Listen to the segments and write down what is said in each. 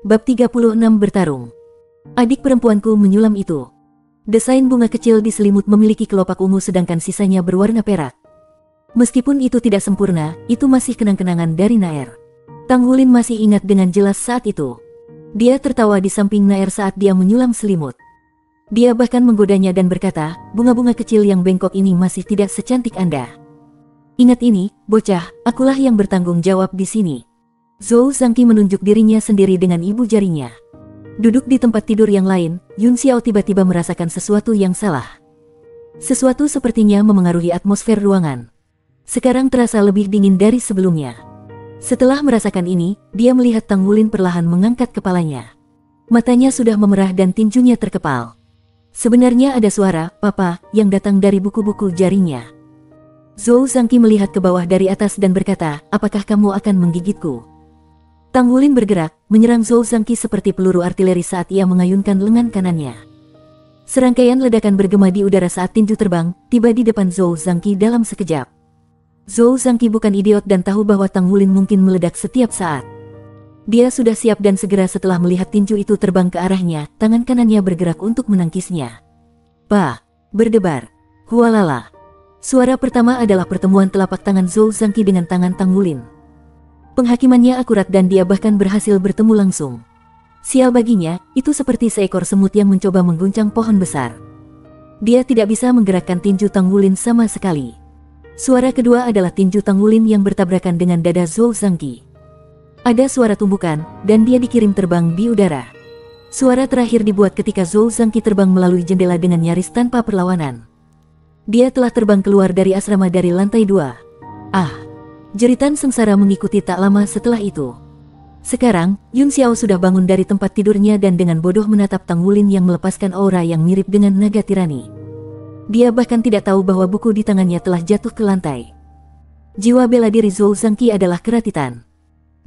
Bab 36 Bertarung. Adik perempuanku menyulam itu. Desain bunga kecil di selimut memiliki kelopak ungu sedangkan sisanya berwarna perak. Meskipun itu tidak sempurna, itu masih kenang-kenangan dari Naer. Tang Wulin masih ingat dengan jelas saat itu. Dia tertawa di samping Naer saat dia menyulam selimut. Dia bahkan menggodanya dan berkata, bunga-bunga kecil yang bengkok ini masih tidak secantik Anda. Ingat ini, bocah, akulah yang bertanggung jawab di sini. Zhou Zhangqi menunjuk dirinya sendiri dengan ibu jarinya. Duduk di tempat tidur yang lain, Yun Xiao tiba-tiba merasakan sesuatu yang salah. Sesuatu sepertinya memengaruhi atmosfer ruangan. Sekarang terasa lebih dingin dari sebelumnya. Setelah merasakan ini, dia melihat Tang Wulin perlahan mengangkat kepalanya. Matanya sudah memerah dan tinjunya terkepal. Sebenarnya ada suara, "Papa," yang datang dari buku-buku jarinya. Zhou Zhangqi melihat ke bawah dari atas dan berkata, "Apakah kamu akan menggigitku?" Tang Wulin bergerak, menyerang Zhou Zhangqi seperti peluru artileri saat ia mengayunkan lengan kanannya. Serangkaian ledakan bergema di udara saat tinju terbang, tiba di depan Zhou Zhangqi dalam sekejap. Zhou Zhangqi bukan idiot dan tahu bahwa Tang Wulin mungkin meledak setiap saat. Dia sudah siap dan segera setelah melihat tinju itu terbang ke arahnya, tangan kanannya bergerak untuk menangkisnya. "Pa!" berdebar. Hualala. Suara pertama adalah pertemuan telapak tangan Zhou Zhangqi dengan tangan Tang Wulin. Penghakimannya akurat dan dia bahkan berhasil bertemu langsung. Sial baginya, itu seperti seekor semut yang mencoba mengguncang pohon besar. Dia tidak bisa menggerakkan tinju Tang Wulin sama sekali. Suara kedua adalah tinju Tang Wulin yang bertabrakan dengan dada Zhou Zhangqi. Ada suara tumbukan, dan dia dikirim terbang di udara. Suara terakhir dibuat ketika Zhou Zhangqi terbang melalui jendela dengan nyaris tanpa perlawanan. Dia telah terbang keluar dari asrama dari lantai 2. Ah! Jeritan sengsara mengikuti tak lama setelah itu. Sekarang, Yun Xiao sudah bangun dari tempat tidurnya dan dengan bodoh menatap Tang Wulin yang melepaskan aura yang mirip dengan naga tirani. Dia bahkan tidak tahu bahwa buku di tangannya telah jatuh ke lantai. Jiwa bela diri Zhou Zhangqi adalah keratitan.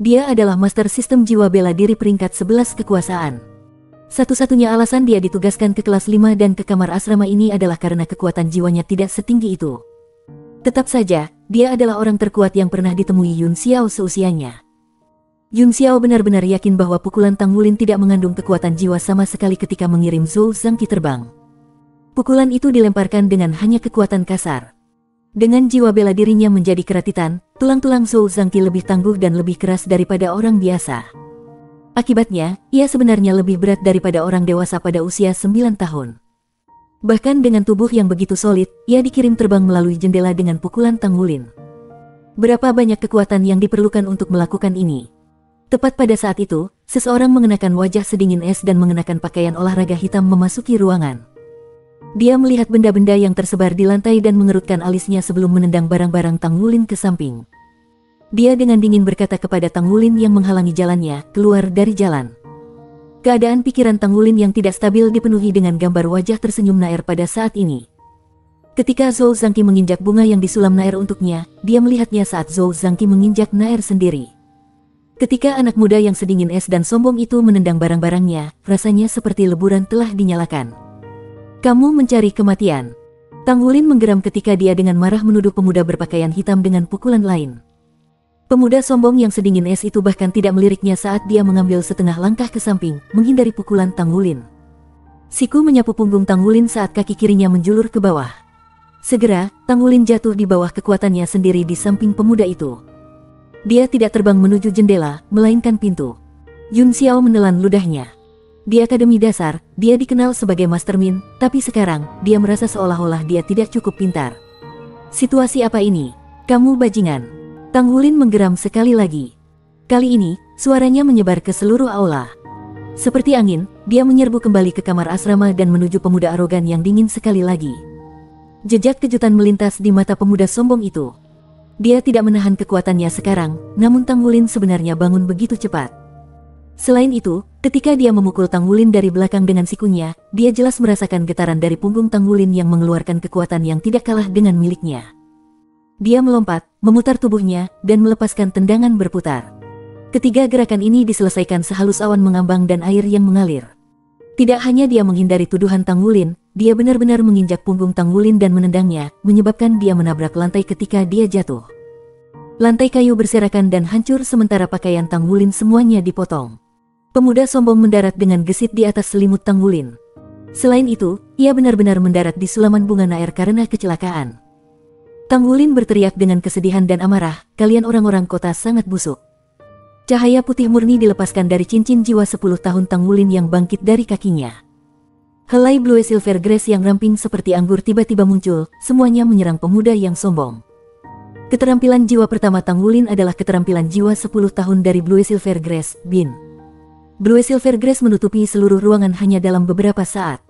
Dia adalah master sistem jiwa bela diri peringkat 11 kekuasaan. Satu-satunya alasan dia ditugaskan ke kelas 5 dan ke kamar asrama ini adalah karena kekuatan jiwanya tidak setinggi itu. Tetap saja, dia adalah orang terkuat yang pernah ditemui Yun Xiao seusianya. Yun Xiao benar-benar yakin bahwa pukulan Tang Wulin tidak mengandung kekuatan jiwa sama sekali ketika mengirim Zhou Zhangqi terbang. Pukulan itu dilemparkan dengan hanya kekuatan kasar. Dengan jiwa bela dirinya menjadi keratitan, tulang-tulang Zhou Zhangqi lebih tangguh dan lebih keras daripada orang biasa. Akibatnya, ia sebenarnya lebih berat daripada orang dewasa pada usia 9 tahun. Bahkan dengan tubuh yang begitu solid, ia dikirim terbang melalui jendela dengan pukulan Tang Wulin. Berapa banyak kekuatan yang diperlukan untuk melakukan ini? Tepat pada saat itu, seseorang mengenakan wajah sedingin es dan mengenakan pakaian olahraga hitam memasuki ruangan. Dia melihat benda-benda yang tersebar di lantai dan mengerutkan alisnya sebelum menendang barang-barang Tang Wulin ke samping. Dia dengan dingin berkata kepada Tang Wulin yang menghalangi jalannya, "Keluar dari jalan." Keadaan pikiran Tang Wulin yang tidak stabil dipenuhi dengan gambar wajah tersenyum Naer pada saat ini. Ketika Zhou Zhangqi menginjak bunga yang disulam Naer untuknya, dia melihatnya saat Zhou Zhangqi menginjak Naer sendiri. Ketika anak muda yang sedingin es dan sombong itu menendang barang-barangnya, rasanya seperti leburan telah dinyalakan. "Kamu mencari kematian." Tang Wulin menggeram ketika dia dengan marah menuduh pemuda berpakaian hitam dengan pukulan lain. Pemuda sombong yang sedingin es itu bahkan tidak meliriknya saat dia mengambil setengah langkah ke samping, menghindari pukulan Tang Wulin. Siku menyapu punggung Tang Wulin saat kaki kirinya menjulur ke bawah. Segera, Tang Wulin jatuh di bawah kekuatannya sendiri di samping pemuda itu. Dia tidak terbang menuju jendela, melainkan pintu. Yun Xiao menelan ludahnya. Di akademi dasar, dia dikenal sebagai mastermind, tapi sekarang, dia merasa seolah-olah dia tidak cukup pintar. "Situasi apa ini? Kamu bajingan!" Tang Wulin menggeram sekali lagi. Kali ini, suaranya menyebar ke seluruh aula. Seperti angin, dia menyerbu kembali ke kamar asrama dan menuju pemuda arogan yang dingin sekali lagi. Jejak kejutan melintas di mata pemuda sombong itu. Dia tidak menahan kekuatannya sekarang, namun Tang Wulin sebenarnya bangun begitu cepat. Selain itu, ketika dia memukul Tang Wulin dari belakang dengan sikunya, dia jelas merasakan getaran dari punggung Tang Wulin yang mengeluarkan kekuatan yang tidak kalah dengan miliknya. Dia melompat, memutar tubuhnya, dan melepaskan tendangan berputar. Ketiga gerakan ini diselesaikan sehalus awan mengambang dan air yang mengalir. Tidak hanya dia menghindari tuduhan Tang Wulin, dia benar-benar menginjak punggung Tang Wulin dan menendangnya, menyebabkan dia menabrak lantai ketika dia jatuh. Lantai kayu berserakan dan hancur sementara pakaian Tang Wulin semuanya dipotong. Pemuda sombong mendarat dengan gesit di atas selimut Tang Wulin. Selain itu, ia benar-benar mendarat di sulaman bunga Nair karena kecelakaan. Tang Wulin berteriak dengan kesedihan dan amarah, "Kalian orang-orang kota sangat busuk." Cahaya putih murni dilepaskan dari cincin jiwa 10 tahun Tang Wulin yang bangkit dari kakinya. Helai Blue Silver Grace yang ramping seperti anggur tiba-tiba muncul, semuanya menyerang pemuda yang sombong. Keterampilan jiwa pertama Tang Wulin adalah keterampilan jiwa 10 tahun dari Blue Silver Grace, Bin. Blue Silver Grace menutupi seluruh ruangan hanya dalam beberapa saat.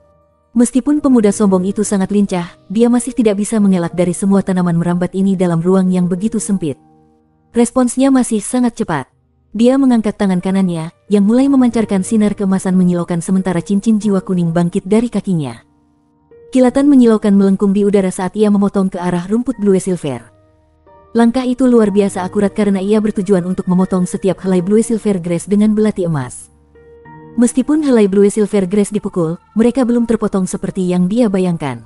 Meskipun pemuda sombong itu sangat lincah, dia masih tidak bisa mengelak dari semua tanaman merambat ini dalam ruang yang begitu sempit. Responsnya masih sangat cepat. Dia mengangkat tangan kanannya, yang mulai memancarkan sinar keemasan menyilaukan sementara cincin jiwa kuning bangkit dari kakinya. Kilatan menyilaukan melengkung di udara saat ia memotong ke arah rumput Blue Silver. Langkah itu luar biasa akurat karena ia bertujuan untuk memotong setiap helai Blue Silver Grace dengan belati emas. Meskipun helai Blue Silver Grace dipukul, mereka belum terpotong seperti yang dia bayangkan.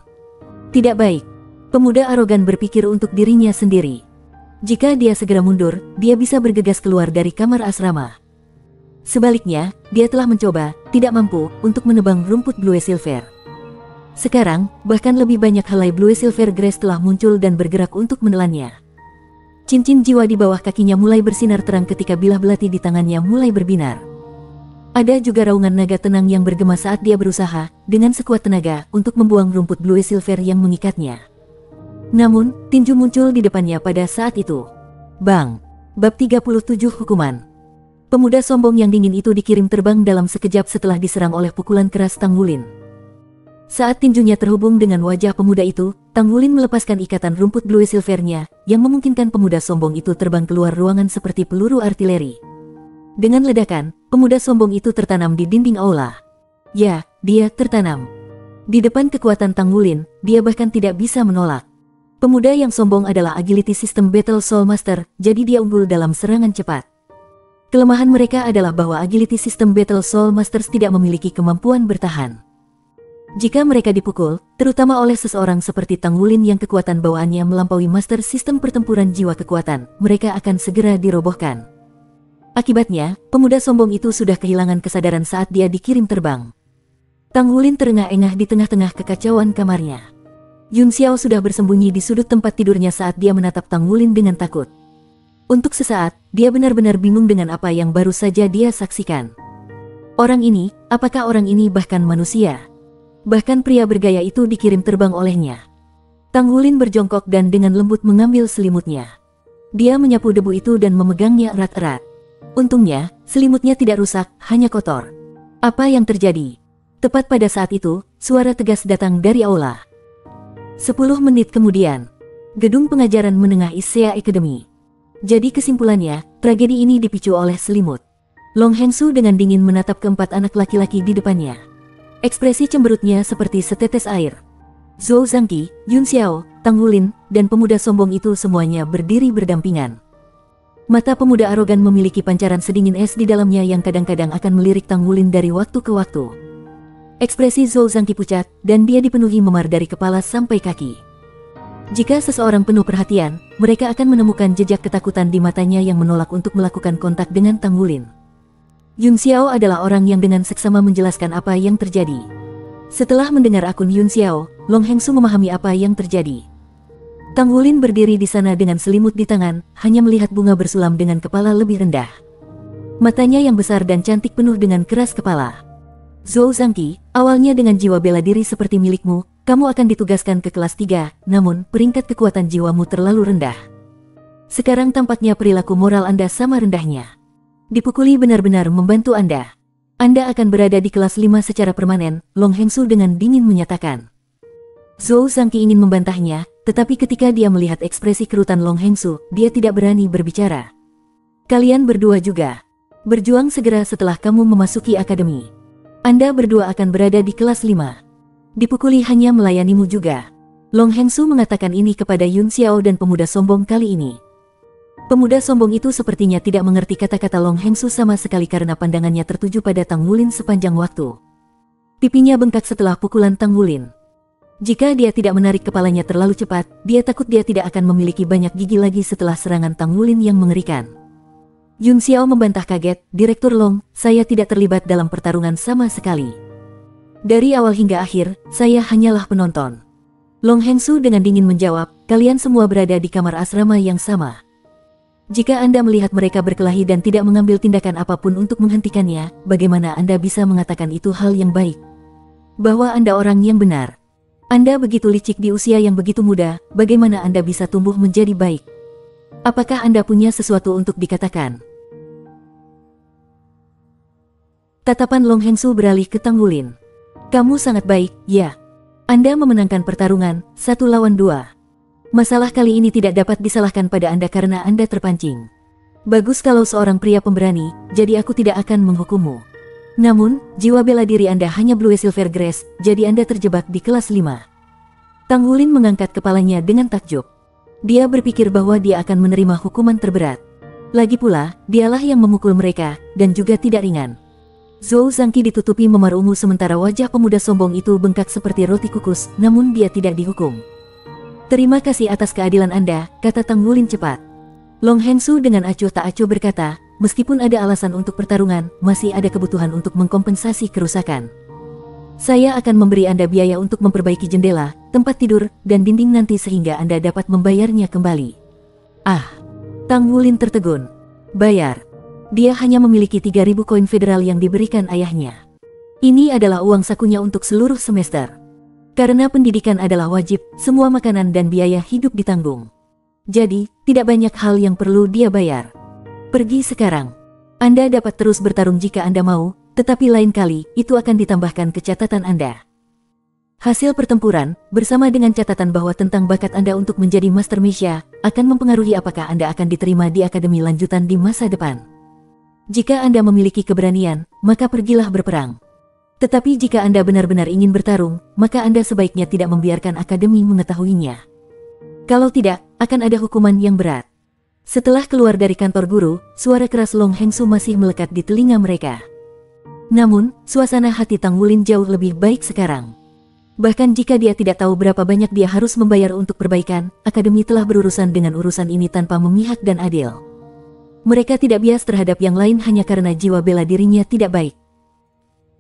Tidak baik. Pemuda arogan berpikir untuk dirinya sendiri. Jika dia segera mundur, dia bisa bergegas keluar dari kamar asrama. Sebaliknya, dia telah mencoba, tidak mampu, untuk menebang rumput Blue Silver. Sekarang, bahkan lebih banyak helai Blue Silver Grace telah muncul dan bergerak untuk menelannya. Cincin jiwa di bawah kakinya mulai bersinar terang ketika bilah belati di tangannya mulai berbinar. Ada juga raungan naga tenang yang bergema saat dia berusaha, dengan sekuat tenaga, untuk membuang rumput Blue Silver yang mengikatnya. Namun, tinju muncul di depannya pada saat itu. Bang! Bab 37 Hukuman. Pemuda sombong yang dingin itu dikirim terbang dalam sekejap setelah diserang oleh pukulan keras Tang Wulin. Saat tinjunya terhubung dengan wajah pemuda itu, Tang Wulin melepaskan ikatan rumput Blue Silvernya, yang memungkinkan pemuda sombong itu terbang keluar ruangan seperti peluru artileri. Dengan ledakan, pemuda sombong itu tertanam di dinding aula. Ya, dia tertanam. Di depan kekuatan Tang Wulin, dia bahkan tidak bisa menolak. Pemuda yang sombong adalah Agility System Battle Soul Master, jadi dia unggul dalam serangan cepat. Kelemahan mereka adalah bahwa Agility System Battle Soul Masters tidak memiliki kemampuan bertahan. Jika mereka dipukul, terutama oleh seseorang seperti Tang Wulin yang kekuatan bawaannya melampaui Master Sistem Pertempuran Jiwa Kekuatan, mereka akan segera dirobohkan. Akibatnya, pemuda sombong itu sudah kehilangan kesadaran saat dia dikirim terbang. Tang Wulin terengah-engah di tengah-tengah kekacauan kamarnya. Yun Xiao sudah bersembunyi di sudut tempat tidurnya saat dia menatap Tang Wulin dengan takut. Untuk sesaat, dia benar-benar bingung dengan apa yang baru saja dia saksikan. Orang ini, apakah orang ini bahkan manusia? Bahkan pria bergaya itu dikirim terbang olehnya. Tang Wulin berjongkok dan dengan lembut mengambil selimutnya. Dia menyapu debu itu dan memegangnya erat-erat. Untungnya, selimutnya tidak rusak, hanya kotor. Apa yang terjadi? Tepat pada saat itu, suara tegas datang dari aula. 10 menit kemudian, gedung pengajaran menengah Isea Academy. Jadi kesimpulannya, tragedi ini dipicu oleh selimut. Long Hengsu dengan dingin menatap keempat anak laki-laki di depannya. Ekspresi cemberutnya seperti setetes air. Zhou Zhangqi, Yun Xiao, Tang Wulin, dan pemuda sombong itu semuanya berdiri berdampingan. Mata pemuda arogan memiliki pancaran sedingin es di dalamnya yang kadang-kadang akan melirik Tang Wulin dari waktu ke waktu. Ekspresi Zhou Zhangqi pucat, dan dia dipenuhi memar dari kepala sampai kaki. Jika seseorang penuh perhatian, mereka akan menemukan jejak ketakutan di matanya yang menolak untuk melakukan kontak dengan Tang Wulin. Yun Xiao adalah orang yang dengan seksama menjelaskan apa yang terjadi. Setelah mendengar akun Yun Xiao, Long Hengsu memahami apa yang terjadi. Tang Wulin berdiri di sana dengan selimut di tangan, hanya melihat bunga bersulam dengan kepala lebih rendah. Matanya yang besar dan cantik penuh dengan keras kepala. Zhou Zhangqi, awalnya dengan jiwa bela diri seperti milikmu, kamu akan ditugaskan ke kelas 3, namun peringkat kekuatan jiwamu terlalu rendah. Sekarang tampaknya perilaku moral Anda sama rendahnya. Dipukuli benar-benar membantu Anda. Anda akan berada di kelas 5 secara permanen, Long Hengsu dengan dingin menyatakan. Zhou Zhangqi ingin membantahnya, tetapi ketika dia melihat ekspresi kerutan Long Hengsu, dia tidak berani berbicara. Kalian berdua juga. Berjuang segera setelah kamu memasuki akademi. Anda berdua akan berada di kelas 5. Dipukuli hanya melayanimu juga. Long Hengsu mengatakan ini kepada Yun Xiao dan pemuda sombong kali ini. Pemuda sombong itu sepertinya tidak mengerti kata-kata Long Hengsu sama sekali karena pandangannya tertuju pada Tang Wulin sepanjang waktu. Pipinya bengkak setelah pukulan Tang Wulin. Jika dia tidak menarik kepalanya terlalu cepat, dia takut dia tidak akan memiliki banyak gigi lagi setelah serangan Tang Wulin yang mengerikan. Yun Xiao membantah kaget, Direktur Long, saya tidak terlibat dalam pertarungan sama sekali. Dari awal hingga akhir, saya hanyalah penonton. Long Hengsu dengan dingin menjawab, kalian semua berada di kamar asrama yang sama. Jika Anda melihat mereka berkelahi dan tidak mengambil tindakan apapun untuk menghentikannya, bagaimana Anda bisa mengatakan itu hal yang baik? Bahwa Anda orang yang benar. Anda begitu licik di usia yang begitu muda, bagaimana Anda bisa tumbuh menjadi baik? Apakah Anda punya sesuatu untuk dikatakan? Tatapan Long Hengsu beralih ke Tang Wulin. Kamu sangat baik, ya. Anda memenangkan pertarungan, 1 lawan 2. Masalah kali ini tidak dapat disalahkan pada Anda karena Anda terpancing. Bagus kalau seorang pria pemberani, jadi aku tidak akan menghukummu. Namun, jiwa bela diri Anda hanya Blue Silver Grace, jadi Anda terjebak di kelas 5. Tang Wulin mengangkat kepalanya dengan takjub. Dia berpikir bahwa dia akan menerima hukuman terberat. Lagi pula, dialah yang memukul mereka, dan juga tidak ringan. Zhou Zhangqi ditutupi memar ungu sementara wajah pemuda sombong itu bengkak seperti roti kukus, namun dia tidak dihukum. Terima kasih atas keadilan Anda, kata Tang Wulin cepat. Long Hengsu dengan acuh tak acuh berkata, meskipun ada alasan untuk pertarungan, masih ada kebutuhan untuk mengkompensasi kerusakan. Saya akan memberi Anda biaya untuk memperbaiki jendela, tempat tidur, dan dinding nanti sehingga Anda dapat membayarnya kembali. Ah, Tang Wulin tertegun. Bayar. Dia hanya memiliki 3.000 koin federal yang diberikan ayahnya. Ini adalah uang sakunya untuk seluruh semester. Karena pendidikan adalah wajib, semua makanan dan biaya hidup ditanggung. Jadi, tidak banyak hal yang perlu dia bayar. Pergi sekarang. Anda dapat terus bertarung jika Anda mau, tetapi lain kali, itu akan ditambahkan ke catatan Anda. Hasil pertempuran, bersama dengan catatan bahwa tentang bakat Anda untuk menjadi Master Mesha, akan mempengaruhi apakah Anda akan diterima di akademi lanjutan di masa depan. Jika Anda memiliki keberanian, maka pergilah berperang. Tetapi jika Anda benar-benar ingin bertarung, maka Anda sebaiknya tidak membiarkan akademi mengetahuinya. Kalau tidak, akan ada hukuman yang berat. Setelah keluar dari kantor guru, suara keras Long Hengsu masih melekat di telinga mereka. Namun, suasana hati Tang Wulin jauh lebih baik sekarang. Bahkan jika dia tidak tahu berapa banyak dia harus membayar untuk perbaikan, akademi telah berurusan dengan urusan ini tanpa memihak dan adil. Mereka tidak bias terhadap yang lain hanya karena jiwa bela dirinya tidak baik.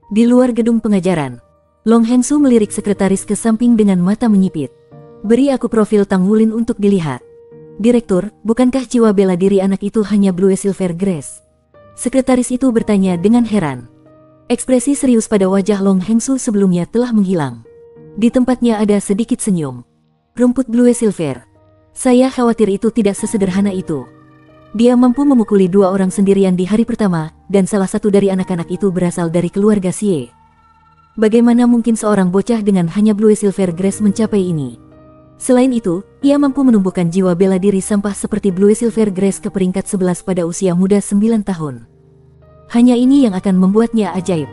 Di luar gedung pengajaran, Long Hengsu melirik sekretaris ke samping dengan mata menyipit. Beri aku profil Tang Wulin untuk dilihat. Direktur, bukankah jiwa bela diri anak itu hanya Blue Silver Grace? Sekretaris itu bertanya dengan heran. Ekspresi serius pada wajah Long Hengsu sebelumnya telah menghilang. Di tempatnya ada sedikit senyum. Rumput Blue Silver. Saya khawatir itu tidak sesederhana itu. Dia mampu memukuli 2 orang sendirian di hari pertama, dan salah satu dari anak-anak itu berasal dari keluarga Xie. Bagaimana mungkin seorang bocah dengan hanya Blue Silver Grace mencapai ini? Selain itu, ia mampu menumbuhkan jiwa bela diri sampah seperti Blue Silver Grace ke peringkat 11 pada usia muda 9 tahun. Hanya ini yang akan membuatnya ajaib.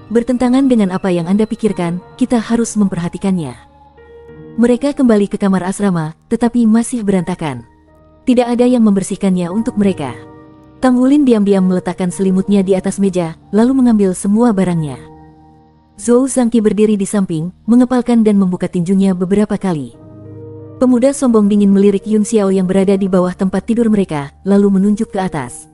Bertentangan dengan apa yang Anda pikirkan, kita harus memperhatikannya. Mereka kembali ke kamar asrama, tetapi masih berantakan. Tidak ada yang membersihkannya untuk mereka. Tang Wulin diam-diam meletakkan selimutnya di atas meja, lalu mengambil semua barangnya. Zhou Zhangqi berdiri di samping, mengepalkan dan membuka tinjunya beberapa kali. Pemuda sombong dingin melirik Yun Xiao yang berada di bawah tempat tidur mereka, lalu menunjuk ke atas.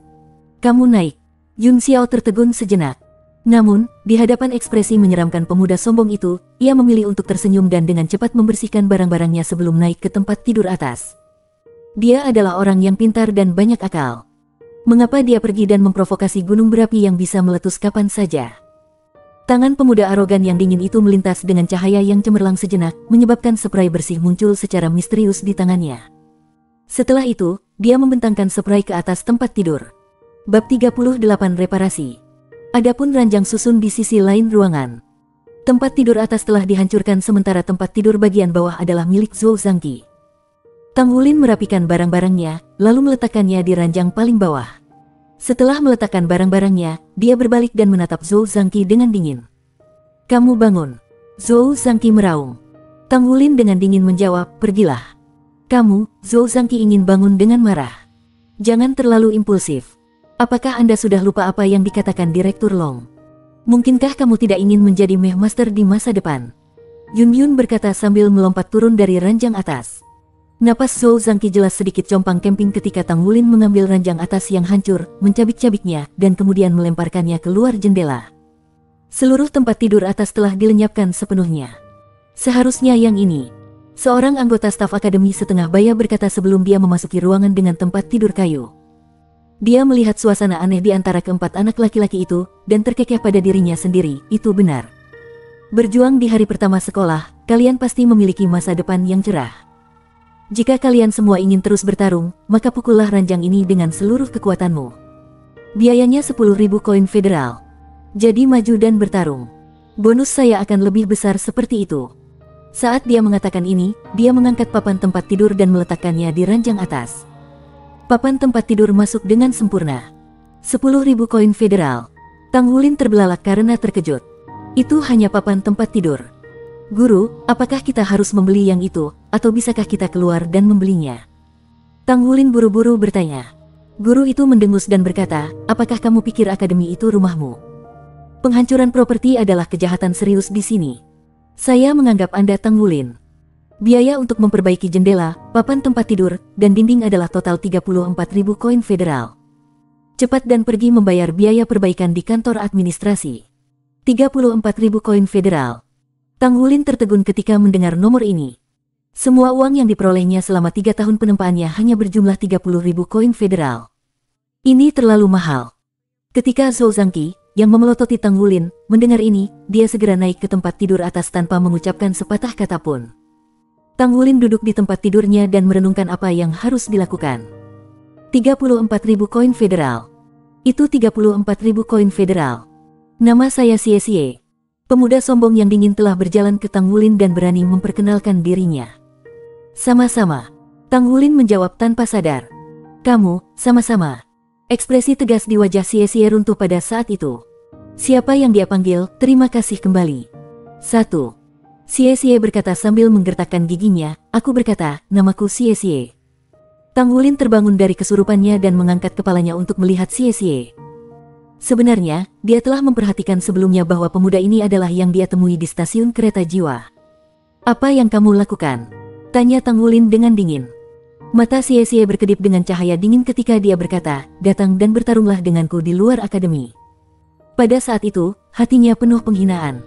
Kamu naik. Yun Xiao tertegun sejenak. Namun, di hadapan ekspresi menyeramkan pemuda sombong itu, ia memilih untuk tersenyum dan dengan cepat membersihkan barang-barangnya sebelum naik ke tempat tidur atas. Dia adalah orang yang pintar dan banyak akal. Mengapa dia pergi dan memprovokasi gunung berapi yang bisa meletus kapan saja? Tangan pemuda arogan yang dingin itu melintas dengan cahaya yang cemerlang sejenak, menyebabkan spray bersih muncul secara misterius di tangannya. Setelah itu, dia membentangkan spray ke atas tempat tidur. Bab 38 Reparasi. Adapun ranjang susun di sisi lain ruangan. Tempat tidur atas telah dihancurkan sementara tempat tidur bagian bawah adalah milik Zhou Zhangqi. Tang Wulin merapikan barang-barangnya, lalu meletakkannya di ranjang paling bawah. Setelah meletakkan barang-barangnya, dia berbalik dan menatap Zhou Zhangqi dengan dingin. Kamu bangun. Zhou Zhangqi meraung. Tang Wulin dengan dingin menjawab, pergilah. Kamu, Zhou Zhangqi ingin bangun dengan marah. Jangan terlalu impulsif. Apakah Anda sudah lupa apa yang dikatakan Direktur Long? Mungkinkah kamu tidak ingin menjadi Meh Master di masa depan? Yun Yun berkata sambil melompat turun dari ranjang atas. Napas Zhou Zhangqi jelas sedikit compang camping ketika Tang Wulin mengambil ranjang atas yang hancur, mencabik-cabiknya, dan kemudian melemparkannya keluar jendela. Seluruh tempat tidur atas telah dilenyapkan sepenuhnya. Seharusnya yang ini. Seorang anggota staf akademi setengah baya berkata sebelum dia memasuki ruangan dengan tempat tidur kayu. Dia melihat suasana aneh di antara keempat anak laki-laki itu, dan terkekeh pada dirinya sendiri, itu benar. Berjuang di hari pertama sekolah, kalian pasti memiliki masa depan yang cerah. Jika kalian semua ingin terus bertarung, maka pukullah ranjang ini dengan seluruh kekuatanmu. Biayanya 10.000 koin federal. Jadi maju dan bertarung. Bonus saya akan lebih besar seperti itu. Saat dia mengatakan ini, dia mengangkat papan tempat tidur dan meletakkannya di ranjang atas. Papan tempat tidur masuk dengan sempurna. 10.000 koin federal. Tang Wulin terbelalak karena terkejut. Itu hanya papan tempat tidur. Guru, apakah kita harus membeli yang itu, atau bisakah kita keluar dan membelinya? Tang Wulin buru-buru bertanya. Guru itu mendengus dan berkata, apakah kamu pikir akademi itu rumahmu? Penghancuran properti adalah kejahatan serius di sini. Saya menganggap Anda Tang Wulin. Biaya untuk memperbaiki jendela, papan tempat tidur, dan dinding adalah total 34.000 koin federal. Cepat dan pergi membayar biaya perbaikan di kantor administrasi. 34.000 koin federal. Tang Wulin tertegun ketika mendengar nomor ini. Semua uang yang diperolehnya selama 3 tahun penempaannya hanya berjumlah 30.000 koin federal. Ini terlalu mahal. Ketika Zhou Zhangqi, yang memelototi Tang Wulin, mendengar ini, dia segera naik ke tempat tidur atas tanpa mengucapkan sepatah kata pun. Tang Wulin duduk di tempat tidurnya dan merenungkan apa yang harus dilakukan. 34.000 koin federal. Itu 34.000 koin federal. Nama saya Xie Xie. Pemuda sombong yang dingin telah berjalan ke Tang Wulin dan berani memperkenalkan dirinya. Sama-sama. Tang Wulin menjawab tanpa sadar. Kamu, sama-sama. Ekspresi tegas di wajah Xie Xie runtuh pada saat itu. Siapa yang dia panggil, terima kasih kembali. 1. Xie Xie berkata sambil menggertakkan giginya, aku berkata, namaku Xie Xie. Tang Wulin terbangun dari kesurupannya dan mengangkat kepalanya untuk melihat Xie Xie. Sebenarnya, dia telah memperhatikan sebelumnya bahwa pemuda ini adalah yang dia temui di stasiun kereta jiwa. Apa yang kamu lakukan? Tanya Tang Wulin dengan dingin. Mata Xie Xie berkedip dengan cahaya dingin ketika dia berkata, datang dan bertarunglah denganku di luar akademi. Pada saat itu, hatinya penuh penghinaan.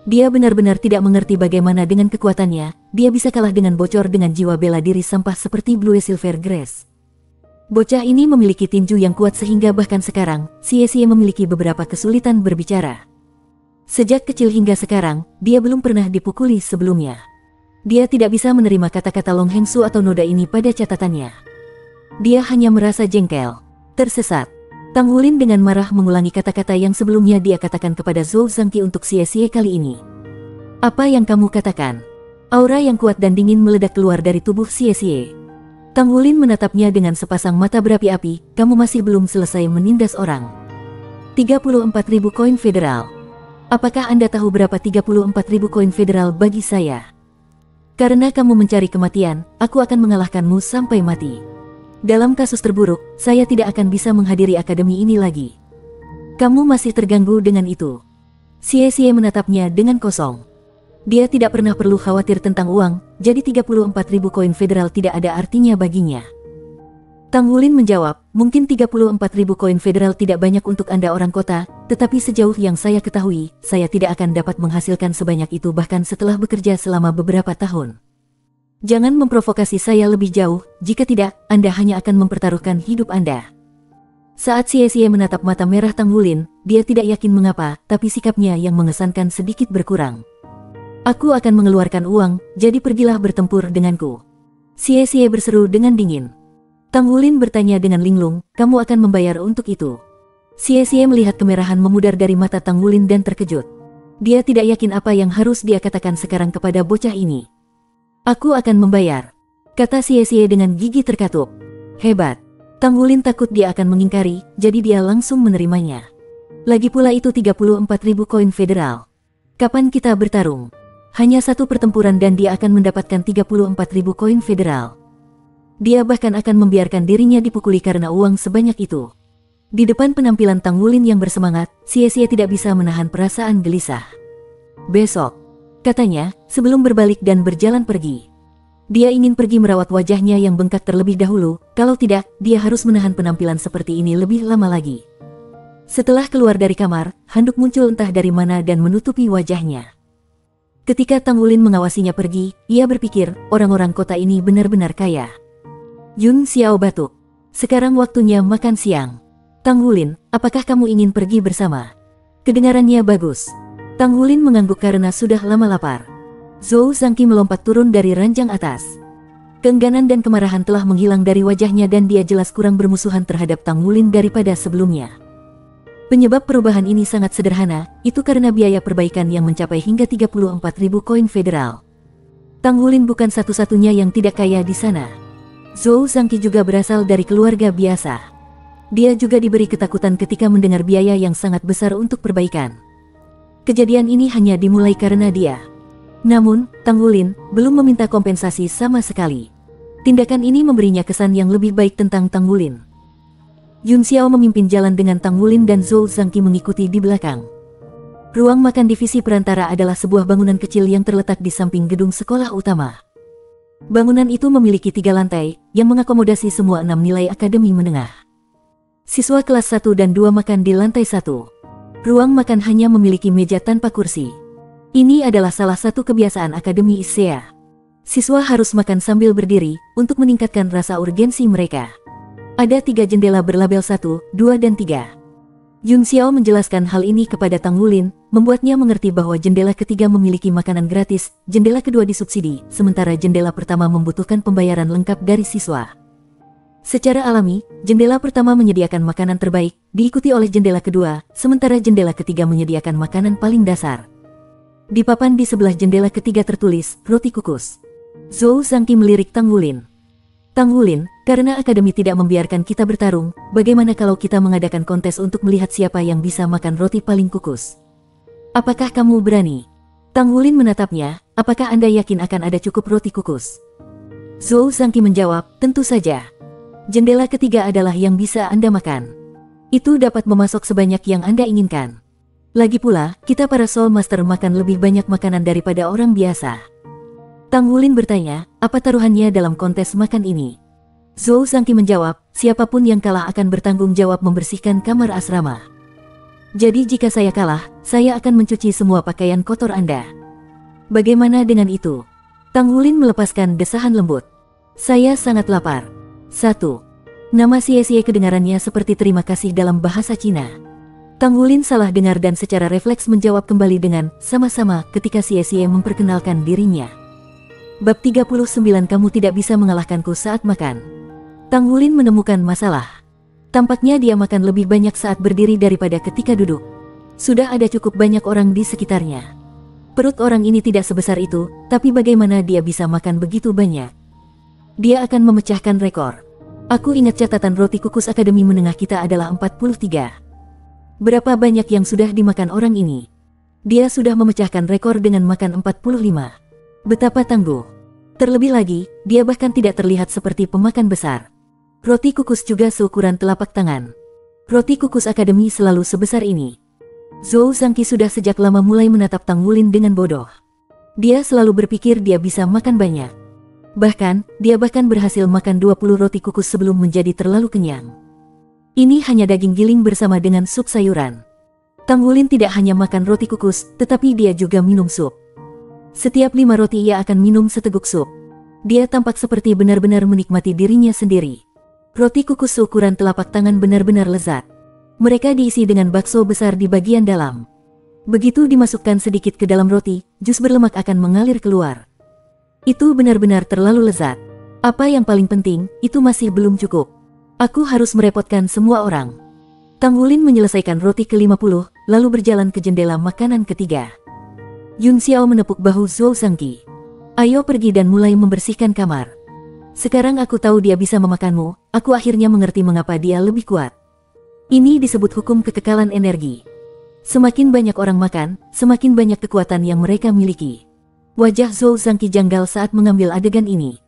Dia benar-benar tidak mengerti bagaimana dengan kekuatannya, dia bisa kalah dengan bocor dengan jiwa bela diri sampah seperti Blue Silver Grace. Bocah ini memiliki tinju yang kuat sehingga bahkan sekarang, Xie Xie memiliki beberapa kesulitan berbicara. Sejak kecil hingga sekarang, dia belum pernah dipukuli sebelumnya. Dia tidak bisa menerima kata-kata Long Hengsu atau noda ini pada catatannya. Dia hanya merasa jengkel, tersesat. Tang Wulin dengan marah mengulangi kata-kata yang sebelumnya dia katakan kepada Zhou Zhangqi untuk Xie Xie kali ini. Apa yang kamu katakan? Aura yang kuat dan dingin meledak keluar dari tubuh Xie Xie. Tang Wulin menatapnya dengan sepasang mata berapi-api, kamu masih belum selesai menindas orang. 34.000 koin federal. Apakah Anda tahu berapa 34.000 koin federal bagi saya? Karena kamu mencari kematian, aku akan mengalahkanmu sampai mati. Dalam kasus terburuk, saya tidak akan bisa menghadiri akademi ini lagi. Kamu masih terganggu dengan itu. Xie Xie menatapnya dengan kosong. Dia tidak pernah perlu khawatir tentang uang, jadi 34.000 koin federal tidak ada artinya baginya. Tang Wulin menjawab, mungkin 34.000 koin federal tidak banyak untuk Anda orang kota, tetapi sejauh yang saya ketahui, saya tidak akan dapat menghasilkan sebanyak itu bahkan setelah bekerja selama beberapa tahun. Jangan memprovokasi saya lebih jauh, jika tidak, Anda hanya akan mempertaruhkan hidup Anda. Saat Xie Xie menatap mata merah Tang Wulin, dia tidak yakin mengapa, tapi sikapnya yang mengesankan sedikit berkurang. Aku akan mengeluarkan uang, jadi pergilah bertempur denganku. Xie Xie berseru dengan dingin. Tang Wulin bertanya dengan linglung, kamu akan membayar untuk itu. Xie Xie melihat kemerahan memudar dari mata Tang Wulin dan terkejut. Dia tidak yakin apa yang harus dia katakan sekarang kepada bocah ini. Aku akan membayar, kata Xie Xie dengan gigi terkatup. Hebat. Tang Wulin takut dia akan mengingkari, jadi dia langsung menerimanya. Lagi pula itu 34.000 koin federal. Kapan kita bertarung? Hanya satu pertempuran dan dia akan mendapatkan 34.000 koin federal. Dia bahkan akan membiarkan dirinya dipukuli karena uang sebanyak itu. Di depan penampilan Tang Wulin yang bersemangat, Xie Xie tidak bisa menahan perasaan gelisah. Besok, katanya, sebelum berbalik dan berjalan pergi. Dia ingin pergi merawat wajahnya yang bengkak terlebih dahulu, kalau tidak, dia harus menahan penampilan seperti ini lebih lama lagi. Setelah keluar dari kamar, handuk muncul entah dari mana dan menutupi wajahnya. Ketika Tang Wulin mengawasinya pergi, ia berpikir, orang-orang kota ini benar-benar kaya. Yun Xiao batuk. Sekarang waktunya makan siang. Tang Wulin, apakah kamu ingin pergi bersama? Kedengarannya bagus. Tang Wulin mengangguk karena sudah lama lapar. Zhou Zhangqi melompat turun dari ranjang atas. Keengganan dan kemarahan telah menghilang dari wajahnya dan dia jelas kurang bermusuhan terhadap Tang Wulin daripada sebelumnya. Penyebab perubahan ini sangat sederhana, itu karena biaya perbaikan yang mencapai hingga 34.000 koin federal. Tang Wulin bukan satu-satunya yang tidak kaya di sana. Zhou Zhangqi juga berasal dari keluarga biasa. Dia juga diberi ketakutan ketika mendengar biaya yang sangat besar untuk perbaikan. Kejadian ini hanya dimulai karena dia. Namun, Tang Wulin belum meminta kompensasi sama sekali. Tindakan ini memberinya kesan yang lebih baik tentang Tang Wulin. Yun Xiao memimpin jalan dengan Tang Wulin dan Zhou Zhangqi mengikuti di belakang. Ruang makan divisi perantara adalah sebuah bangunan kecil yang terletak di samping gedung sekolah utama. Bangunan itu memiliki 3 lantai, yang mengakomodasi semua 6 nilai akademi menengah. Siswa kelas 1 dan 2 makan di lantai 1. Ruang makan hanya memiliki meja tanpa kursi. Ini adalah salah satu kebiasaan Akademi ISEA. Siswa harus makan sambil berdiri, untuk meningkatkan rasa urgensi mereka. Ada 3 jendela berlabel 1, 2 dan 3. Yun Xiao menjelaskan hal ini kepada Tang Wulin, membuatnya mengerti bahwa jendela ketiga memiliki makanan gratis, jendela kedua disubsidi, sementara jendela pertama membutuhkan pembayaran lengkap dari siswa. Secara alami, jendela pertama menyediakan makanan terbaik, diikuti oleh jendela kedua, sementara jendela ketiga menyediakan makanan paling dasar. Di papan di sebelah jendela ketiga tertulis, roti kukus. Zhou Zhangqi melirik Tang Wulin. Tang Wulin, karena akademi tidak membiarkan kita bertarung, bagaimana kalau kita mengadakan kontes untuk melihat siapa yang bisa makan roti paling kukus? Apakah kamu berani? Tang Wulin menatapnya, apakah Anda yakin akan ada cukup roti kukus? Zhou Zhangqi menjawab, tentu saja. Jendela ketiga adalah yang bisa Anda makan. Itu dapat memasok sebanyak yang Anda inginkan. Lagi pula, kita para Soul Master makan lebih banyak makanan daripada orang biasa. Tang Wulin bertanya, apa taruhannya dalam kontes makan ini? Zhou Zhangqi menjawab, siapapun yang kalah akan bertanggung jawab membersihkan kamar asrama. Jadi jika saya kalah, saya akan mencuci semua pakaian kotor Anda. Bagaimana dengan itu? Tang Wulin melepaskan desahan lembut. Saya sangat lapar. 1. Nama Xie kedengarannya seperti terima kasih dalam bahasa Cina. Tang Wulin salah dengar dan secara refleks menjawab kembali dengan, sama-sama ketika Xie memperkenalkan dirinya. Bab 39 kamu tidak bisa mengalahkanku saat makan. Tang Wulin menemukan masalah. Tampaknya dia makan lebih banyak saat berdiri daripada ketika duduk. Sudah ada cukup banyak orang di sekitarnya. Perut orang ini tidak sebesar itu, tapi bagaimana dia bisa makan begitu banyak? Dia akan memecahkan rekor. Aku ingat catatan roti kukus akademi menengah kita adalah 43. Berapa banyak yang sudah dimakan orang ini? Dia sudah memecahkan rekor dengan makan 45. Betapa tangguh. Terlebih lagi, dia bahkan tidak terlihat seperti pemakan besar. Roti kukus juga seukuran telapak tangan. Roti kukus akademi selalu sebesar ini. Zhou Zhangqi sudah sejak lama mulai menatap Tang Wulin dengan bodoh. Dia selalu berpikir dia bisa makan banyak. Bahkan, dia berhasil makan 20 roti kukus sebelum menjadi terlalu kenyang. Ini hanya daging giling bersama dengan sup sayuran. Tang Wulin tidak hanya makan roti kukus, tetapi dia juga minum sup. Setiap 5 roti ia akan minum seteguk sup. Dia tampak seperti benar-benar menikmati dirinya sendiri. Roti kukus seukuran telapak tangan benar-benar lezat. Mereka diisi dengan bakso besar di bagian dalam. Begitu dimasukkan sedikit ke dalam roti, jus berlemak akan mengalir keluar. Itu benar-benar terlalu lezat. Apa yang paling penting, itu masih belum cukup. Aku harus merepotkan semua orang. Tang Wulin menyelesaikan roti ke-50, lalu berjalan ke jendela makanan ketiga. Yun Xiao menepuk bahu Zhou Zhangqi. Ayo pergi dan mulai membersihkan kamar. Sekarang aku tahu dia bisa memakanmu, aku akhirnya mengerti mengapa dia lebih kuat. Ini disebut hukum kekekalan energi. Semakin banyak orang makan, semakin banyak kekuatan yang mereka miliki. Wajah Zhou Zhangqi janggal saat mengambil adegan ini.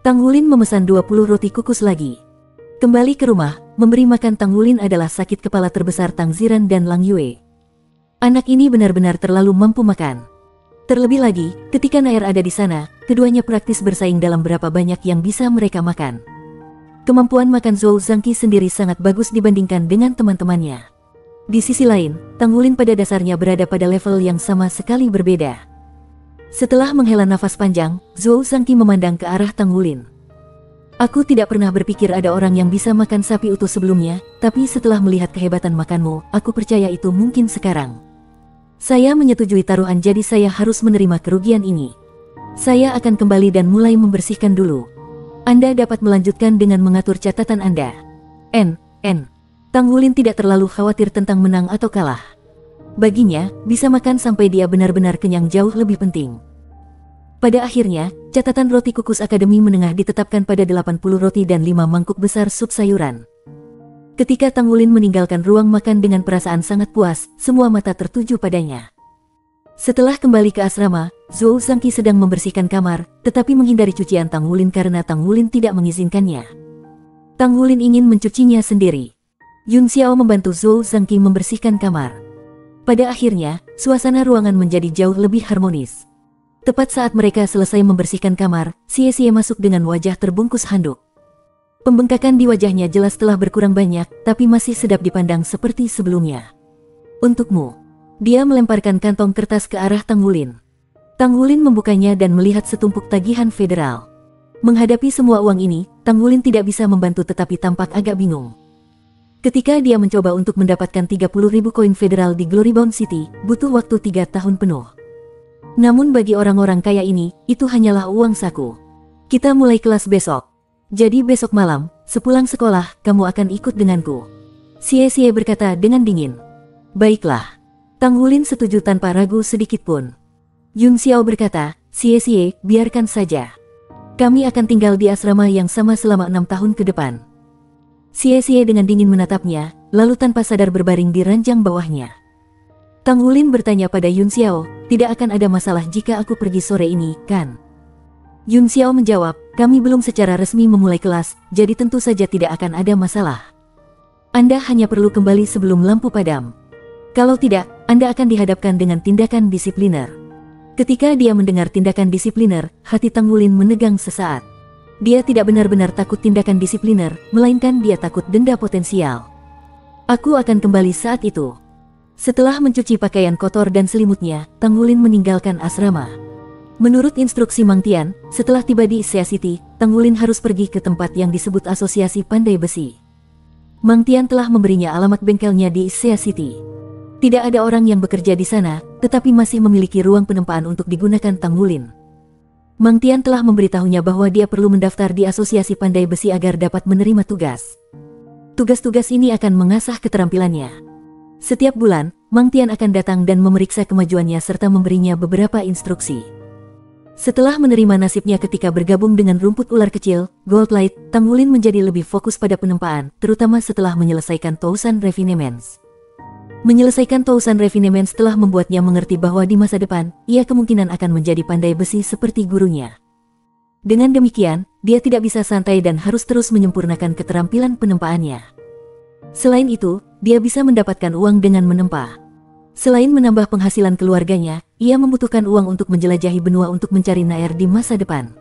Tang Wulin memesan 20 roti kukus lagi. Kembali ke rumah, memberi makan Tang Wulin adalah sakit kepala terbesar Tang Ziran dan Lang Yue. Anak ini benar-benar terlalu mampu makan. Terlebih lagi, ketika Nair ada di sana, keduanya praktis bersaing dalam berapa banyak yang bisa mereka makan. Kemampuan makan Zhou Zhangqi sendiri sangat bagus dibandingkan dengan teman-temannya. Di sisi lain, Tang Wulin pada dasarnya berada pada level yang sama sekali berbeda. Setelah menghela nafas panjang, Zhou Zhangqi memandang ke arah Tang Wulin. Aku tidak pernah berpikir ada orang yang bisa makan sapi utuh sebelumnya, tapi setelah melihat kehebatan makanmu, aku percaya itu mungkin sekarang. Saya menyetujui taruhan, jadi saya harus menerima kerugian ini. Saya akan kembali dan mulai membersihkan dulu. Anda dapat melanjutkan dengan mengatur catatan Anda. Tang Wulin tidak terlalu khawatir tentang menang atau kalah. Baginya, bisa makan sampai dia benar-benar kenyang jauh lebih penting. Pada akhirnya, catatan roti kukus Akademi Menengah ditetapkan pada 80 roti dan 5 mangkuk besar sup sayuran. Ketika Tang Wulin meninggalkan ruang makan dengan perasaan sangat puas, semua mata tertuju padanya. Setelah kembali ke asrama, Zhou Zhangqi sedang membersihkan kamar, tetapi menghindari cucian Tang Wulin karena Tang Wulin tidak mengizinkannya. Tang Wulin ingin mencucinya sendiri. Yun Xiao membantu Zhou Zhangqi membersihkan kamar. Pada akhirnya, suasana ruangan menjadi jauh lebih harmonis. Tepat saat mereka selesai membersihkan kamar, Xie Xie masuk dengan wajah terbungkus handuk. Pembengkakan di wajahnya jelas telah berkurang banyak, tapi masih sedap dipandang seperti sebelumnya. Untukmu. Dia melemparkan kantong kertas ke arah Tang Wulin. Tang Wulin membukanya dan melihat setumpuk tagihan federal. Menghadapi semua uang ini, Tang Wulin tidak bisa membantu tetapi tampak agak bingung. Ketika dia mencoba untuk mendapatkan 30.000 koin federal di Glorybound City, butuh waktu 3 tahun penuh. Namun bagi orang-orang kaya ini, itu hanyalah uang saku. Kita mulai kelas besok. Jadi besok malam, sepulang sekolah, kamu akan ikut denganku. Xie Xie berkata dengan dingin. Baiklah. Tang Wulin setuju tanpa ragu sedikitpun. Yun Xiao berkata, Xie Xie, biarkan saja. Kami akan tinggal di asrama yang sama selama 6 tahun ke depan. Xie Xie dengan dingin menatapnya, lalu tanpa sadar berbaring di ranjang bawahnya. Tang Wulin bertanya pada Yun Xiao, tidak akan ada masalah jika aku pergi sore ini, kan? Yun Xiao menjawab, kami belum secara resmi memulai kelas, jadi tentu saja tidak akan ada masalah. Anda hanya perlu kembali sebelum lampu padam. Kalau tidak, Anda akan dihadapkan dengan tindakan disipliner. Ketika dia mendengar tindakan disipliner, hati Tang Wulin menegang sesaat. Dia tidak benar-benar takut tindakan disipliner, melainkan dia takut denda potensial. Aku akan kembali saat itu. Setelah mencuci pakaian kotor dan selimutnya, Tang Wulin meninggalkan asrama. Menurut instruksi Mang Tian, setelah tiba di Issea City, Tang Wulin harus pergi ke tempat yang disebut Asosiasi Pandai Besi. Mang Tian telah memberinya alamat bengkelnya di Issea City. Tidak ada orang yang bekerja di sana, tetapi masih memiliki ruang penempaan untuk digunakan Tang Wulin. Mang Tian telah memberitahunya bahwa dia perlu mendaftar di Asosiasi Pandai Besi agar dapat menerima tugas. Tugas-tugas ini akan mengasah keterampilannya. Setiap bulan, Mang Tian akan datang dan memeriksa kemajuannya serta memberinya beberapa instruksi. Setelah menerima nasibnya ketika bergabung dengan rumput ular kecil, Goldlight, Tang Wulin menjadi lebih fokus pada penempaan, terutama setelah menyelesaikan Tousan Refinements. Menyelesaikan Tousan Refinements telah membuatnya mengerti bahwa di masa depan, ia kemungkinan akan menjadi pandai besi seperti gurunya. Dengan demikian, dia tidak bisa santai dan harus terus menyempurnakan keterampilan penempaannya. Selain itu, dia bisa mendapatkan uang dengan menempa. Selain menambah penghasilan keluarganya, ia membutuhkan uang untuk menjelajahi benua untuk mencari Nair di masa depan.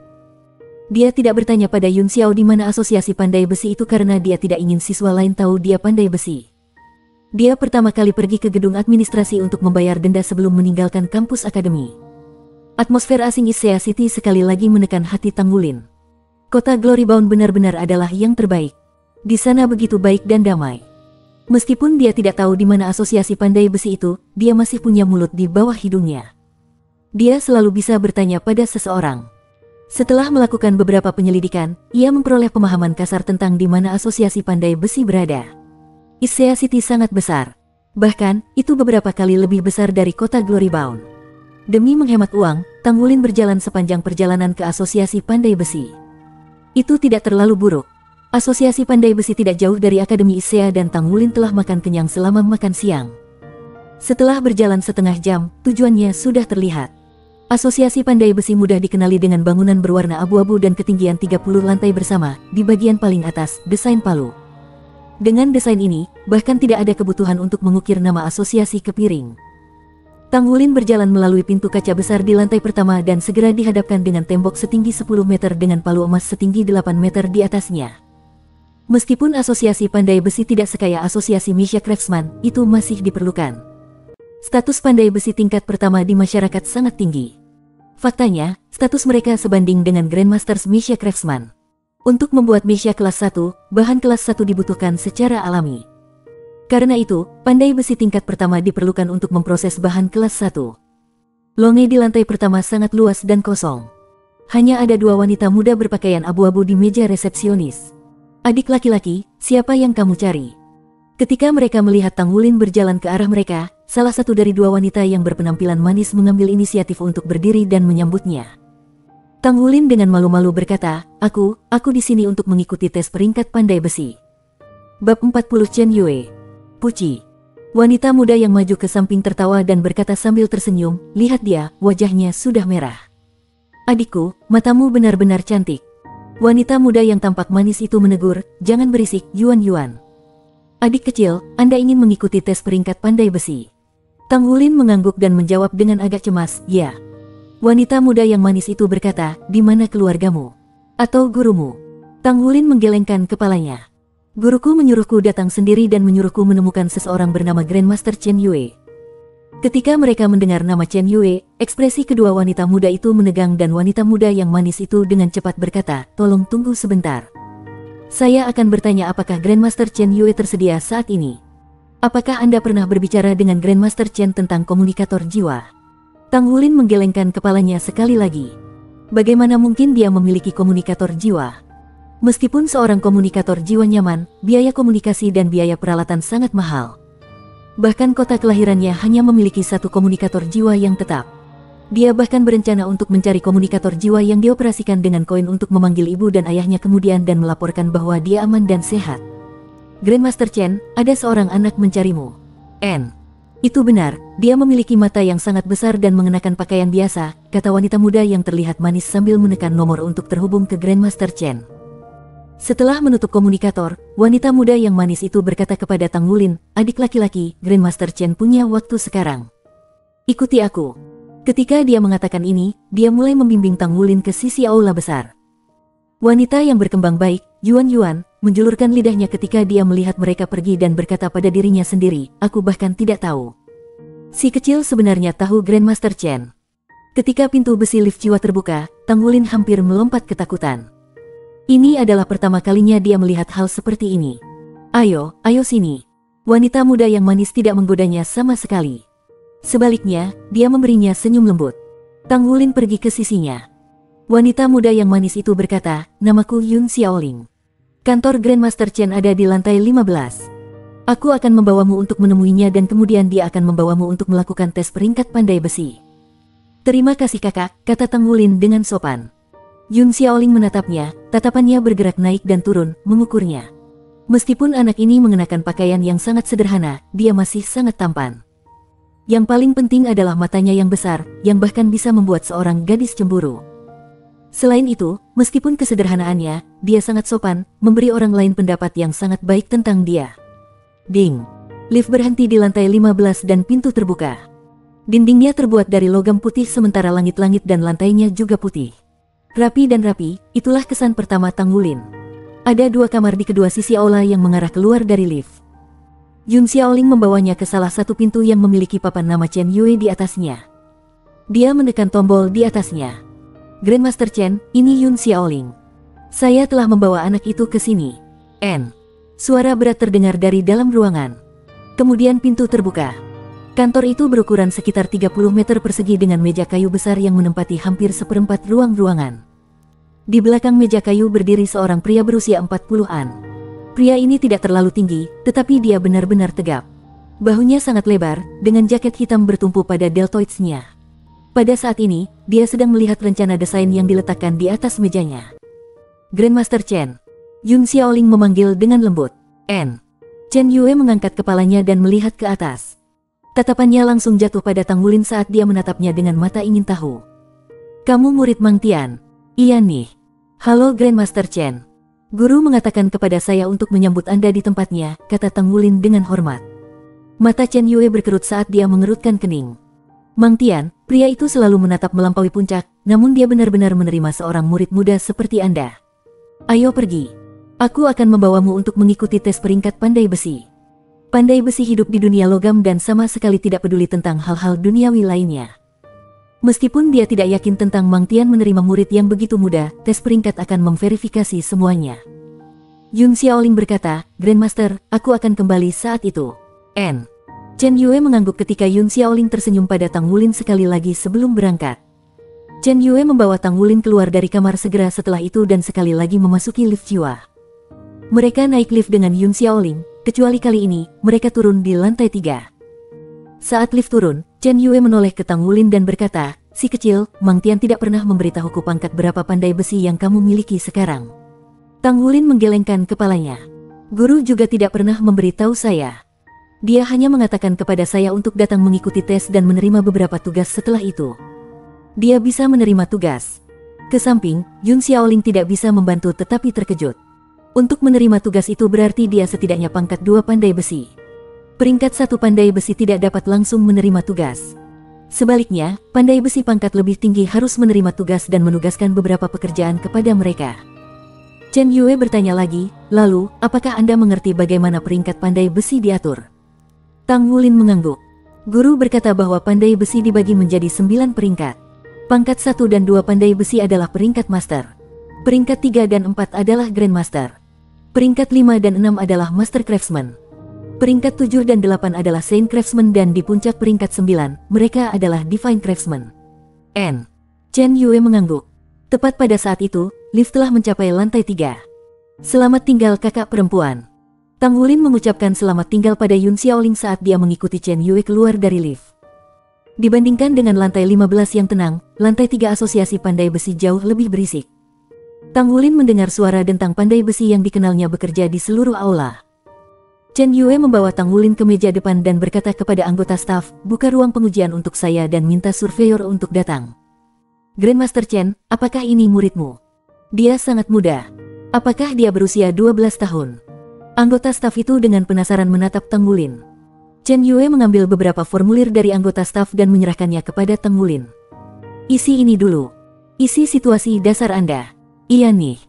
Dia tidak bertanya pada Yun Xiao di mana asosiasi pandai besi itu karena dia tidak ingin siswa lain tahu dia pandai besi. Dia pertama kali pergi ke gedung administrasi untuk membayar denda sebelum meninggalkan kampus akademi. Atmosfer asing Issea City sekali lagi menekan hati Tang Wulin. Kota Glorybound benar-benar adalah yang terbaik. Di sana begitu baik dan damai. Meskipun dia tidak tahu di mana asosiasi pandai besi itu, dia masih punya mulut di bawah hidungnya. Dia selalu bisa bertanya pada seseorang. Setelah melakukan beberapa penyelidikan, ia memperoleh pemahaman kasar tentang di mana asosiasi pandai besi berada. Issea City sangat besar. Bahkan, itu beberapa kali lebih besar dari kota Glorybound. Demi menghemat uang, Tang Wulin berjalan sepanjang perjalanan ke asosiasi pandai besi. Itu tidak terlalu buruk. Asosiasi pandai besi tidak jauh dari Akademi Issea dan Tang Wulin telah makan kenyang selama makan siang. Setelah berjalan setengah jam, tujuannya sudah terlihat. Asosiasi pandai besi mudah dikenali dengan bangunan berwarna abu-abu dan ketinggian 30 lantai bersama, di bagian paling atas, desain palu. Dengan desain ini, bahkan tidak ada kebutuhan untuk mengukir nama asosiasi ke piring. Tang Wulin berjalan melalui pintu kaca besar di lantai pertama dan segera dihadapkan dengan tembok setinggi 10 meter dengan palu emas setinggi 8 meter di atasnya. Meskipun asosiasi pandai besi tidak sekaya asosiasi Misha Craftsman, itu masih diperlukan. Status pandai besi tingkat pertama di masyarakat sangat tinggi. Faktanya, status mereka sebanding dengan Grandmasters Misha Craftsman. Untuk membuat Misha kelas 1, bahan kelas 1 dibutuhkan secara alami. Karena itu, pandai besi tingkat pertama diperlukan untuk memproses bahan kelas 1. Longe di lantai pertama sangat luas dan kosong. Hanya ada 2 wanita muda berpakaian abu-abu di meja resepsionis. Adik laki-laki, siapa yang kamu cari? Ketika mereka melihat Tang Wulin berjalan ke arah mereka, salah satu dari 2 wanita yang berpenampilan manis mengambil inisiatif untuk berdiri dan menyambutnya. Tang Wulin dengan malu-malu berkata, Aku di sini untuk mengikuti tes peringkat pandai besi. Bab 40 Chen Yue. Puci. Wanita muda yang maju ke samping tertawa dan berkata sambil tersenyum, lihat dia, wajahnya sudah merah. Adikku, matamu benar-benar cantik. Wanita muda yang tampak manis itu menegur, jangan berisik, Yuan. Adik kecil, Anda ingin mengikuti tes peringkat pandai besi? Tang Wulin mengangguk dan menjawab dengan agak cemas, ya. Wanita muda yang manis itu berkata, di mana keluargamu? Atau gurumu? Tang Wulin menggelengkan kepalanya. Guruku menyuruhku datang sendiri dan menyuruhku menemukan seseorang bernama Grandmaster Chen Yue. Ketika mereka mendengar nama Chen Yue, ekspresi kedua wanita muda itu menegang dan wanita muda yang manis itu dengan cepat berkata, tolong tunggu sebentar. Saya akan bertanya apakah Grandmaster Chen Yue tersedia saat ini. Apakah Anda pernah berbicara dengan Grandmaster Chen tentang komunikator jiwa? Tang Wulin menggelengkan kepalanya sekali lagi. Bagaimana mungkin dia memiliki komunikator jiwa? Meskipun seorang komunikator jiwa nyaman, biaya komunikasi dan biaya peralatan sangat mahal. Bahkan kota kelahirannya hanya memiliki 1 komunikator jiwa yang tetap. Dia bahkan berencana untuk mencari komunikator jiwa yang dioperasikan dengan koin untuk memanggil ibu dan ayahnya kemudian dan melaporkan bahwa dia aman dan sehat. Grandmaster Chen, ada seorang anak mencarimu. Itu benar, dia memiliki mata yang sangat besar dan mengenakan pakaian biasa, kata wanita muda yang terlihat manis sambil menekan nomor untuk terhubung ke Grandmaster Chen. Setelah menutup komunikator, wanita muda yang manis itu berkata kepada Tang Wulin, adik laki-laki, Grandmaster Chen punya waktu sekarang. Ikuti aku. Ketika dia mengatakan ini, dia mulai membimbing Tang Wulin ke sisi aula besar. Wanita yang berkembang baik, Yuan, menjulurkan lidahnya ketika dia melihat mereka pergi dan berkata pada dirinya sendiri, aku bahkan tidak tahu. Si kecil sebenarnya tahu Grandmaster Chen. Ketika pintu besi lift jiwa terbuka, Tang Wulin hampir melompat ketakutan. Ini adalah pertama kalinya dia melihat hal seperti ini. Ayo sini. Wanita muda yang manis tidak menggodanya sama sekali. Sebaliknya, dia memberinya senyum lembut. Tang Wulin pergi ke sisinya. Wanita muda yang manis itu berkata, namaku Yun Xiaoling. Kantor Grandmaster Chen ada di lantai 15. Aku akan membawamu untuk menemuinya dan kemudian dia akan membawamu untuk melakukan tes peringkat pandai besi. Terima kasih kakak, kata Tang Wulin dengan sopan. Yun Xiaoling menatapnya, tatapannya bergerak naik dan turun, mengukurnya. Meskipun anak ini mengenakan pakaian yang sangat sederhana, dia masih sangat tampan. Yang paling penting adalah matanya yang besar, yang bahkan bisa membuat seorang gadis cemburu. Selain itu, meskipun kesederhanaannya, dia sangat sopan, memberi orang lain pendapat yang sangat baik tentang dia. Ding! Lift berhenti di lantai 15 dan pintu terbuka. Dindingnya terbuat dari logam putih sementara langit-langit dan lantainya juga putih. Rapi dan rapi, itulah kesan pertama Tang Wulin. Ada 2 kamar di kedua sisi aula yang mengarah keluar dari lift. Yun Xiaoling membawanya ke salah satu pintu yang memiliki papan nama Chen Yue di atasnya. Dia menekan tombol di atasnya. Grandmaster Chen, ini Yun Xiaoling. Saya telah membawa anak itu ke sini. Suara berat terdengar dari dalam ruangan. Kemudian pintu terbuka. Kantor itu berukuran sekitar 30 meter persegi dengan meja kayu besar yang menempati hampir seperempat ruang-ruangan. Di belakang meja kayu berdiri seorang pria berusia 40-an. Pria ini tidak terlalu tinggi, tetapi dia benar-benar tegap. Bahunya sangat lebar, dengan jaket hitam bertumpu pada deltoidsnya. Pada saat ini, dia sedang melihat rencana desain yang diletakkan di atas mejanya. Grandmaster Chen. Yun Xiaoling memanggil dengan lembut. Chen Yue mengangkat kepalanya dan melihat ke atas. Tatapannya langsung jatuh pada Tang Wulin saat dia menatapnya dengan mata ingin tahu. Kamu murid Mang Tian? Iya nih. Halo Grandmaster Chen. Guru mengatakan kepada saya untuk menyambut Anda di tempatnya, kata Tang Wulin dengan hormat. Mata Chen Yue berkerut saat dia mengerutkan kening. Mang Tian, pria itu selalu menatap melampaui puncak, namun dia benar-benar menerima seorang murid muda seperti Anda. Ayo pergi. Aku akan membawamu untuk mengikuti tes peringkat pandai besi. Pandai besi hidup di dunia logam dan sama sekali tidak peduli tentang hal-hal duniawi lainnya. Meskipun dia tidak yakin tentang Mang Tian menerima murid yang begitu muda, tes peringkat akan memverifikasi semuanya. Yun Xiaoling berkata, Grandmaster, aku akan kembali saat itu. Chen Yue mengangguk ketika Yun Xiaoling tersenyum pada Tang Wulin sekali lagi sebelum berangkat. Chen Yue membawa Tang Wulin keluar dari kamar segera setelah itu dan sekali lagi memasuki lift jiwa. Mereka naik lift dengan Yun Xiaoling, kecuali kali ini, mereka turun di lantai 3. Saat lift turun, Chen Yue menoleh ke Tang Wulin dan berkata, si kecil, Mang Tian tidak pernah memberitahuku pangkat berapa pandai besi yang kamu miliki sekarang. Tang Wulin menggelengkan kepalanya. Guru juga tidak pernah memberitahu saya. Dia hanya mengatakan kepada saya untuk datang mengikuti tes dan menerima beberapa tugas setelah itu. Dia bisa menerima tugas. Ke samping, Yun Xiaoling tidak bisa membantu tetapi terkejut. Untuk menerima tugas itu berarti dia setidaknya pangkat 2 pandai besi. Peringkat 1 pandai besi tidak dapat langsung menerima tugas. Sebaliknya, pandai besi pangkat lebih tinggi harus menerima tugas dan menugaskan beberapa pekerjaan kepada mereka. Chen Yue bertanya lagi, lalu, apakah Anda mengerti bagaimana peringkat pandai besi diatur? Tang Wulin mengangguk. Guru berkata bahwa pandai besi dibagi menjadi 9 peringkat. Pangkat 1 dan 2 pandai besi adalah peringkat master. Peringkat 3 dan 4 adalah grandmaster. Peringkat 5 dan 6 adalah master craftsman. Peringkat 7 dan 8 adalah saint craftsman dan di puncak peringkat 9, mereka adalah divine craftsman. Chen Yue mengangguk. Tepat pada saat itu, lift telah mencapai lantai 3. Selamat tinggal kakak perempuan. Tang Wulin mengucapkan selamat tinggal pada Yun Xiaoling saat dia mengikuti Chen Yue keluar dari lift. Dibandingkan dengan lantai 15 yang tenang, lantai 3 asosiasi pandai besi jauh lebih berisik. Tang Wulin mendengar suara dentang pandai besi yang dikenalnya bekerja di seluruh aula. Chen Yue membawa Tang Wulin ke meja depan dan berkata kepada anggota staf, buka ruang pengujian untuk saya dan minta surveyor untuk datang. Grandmaster Chen, apakah ini muridmu? Dia sangat muda. Apakah dia berusia 12 tahun? Anggota staf itu dengan penasaran menatap Tang Wulin. Chen Yue mengambil beberapa formulir dari anggota staf dan menyerahkannya kepada Tang Wulin. Isi ini dulu. Isi situasi dasar Anda. Iya nih.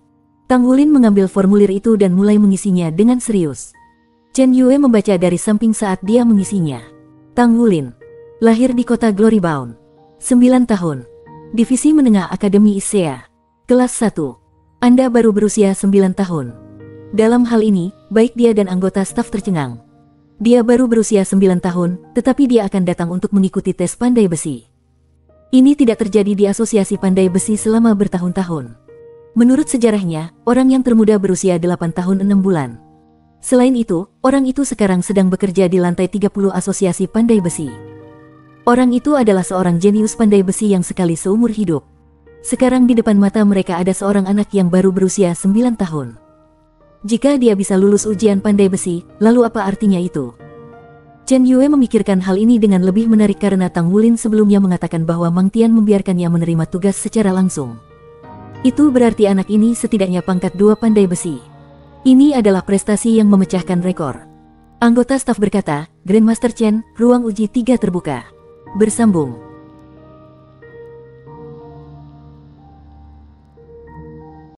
Tang Wulin mengambil formulir itu dan mulai mengisinya dengan serius. Chen Yue membaca dari samping saat dia mengisinya. Tang Wulin. Lahir di kota Glorybound. 9 tahun. Divisi Menengah Akademi ISEA. Kelas 1. Anda baru berusia 9 tahun. Dalam hal ini, baik dia dan anggota staf tercengang. Dia baru berusia 9 tahun, tetapi dia akan datang untuk mengikuti tes pandai besi. Ini tidak terjadi di asosiasi pandai besi selama bertahun-tahun. Menurut sejarahnya, orang yang termuda berusia 8 tahun 6 bulan. Selain itu, orang itu sekarang sedang bekerja di lantai 30 asosiasi pandai besi. Orang itu adalah seorang jenius pandai besi yang sekali seumur hidup. Sekarang di depan mata mereka ada seorang anak yang baru berusia 9 tahun. Jika dia bisa lulus ujian pandai besi, lalu apa artinya itu? Chen Yue memikirkan hal ini dengan lebih menarik karena Tang Wulin sebelumnya mengatakan bahwa Mang Tian membiarkannya menerima tugas secara langsung. Itu berarti anak ini setidaknya pangkat 2 pandai besi. Ini adalah prestasi yang memecahkan rekor. Anggota staf berkata, Grandmaster Chen, ruang uji 3 terbuka. Bersambung.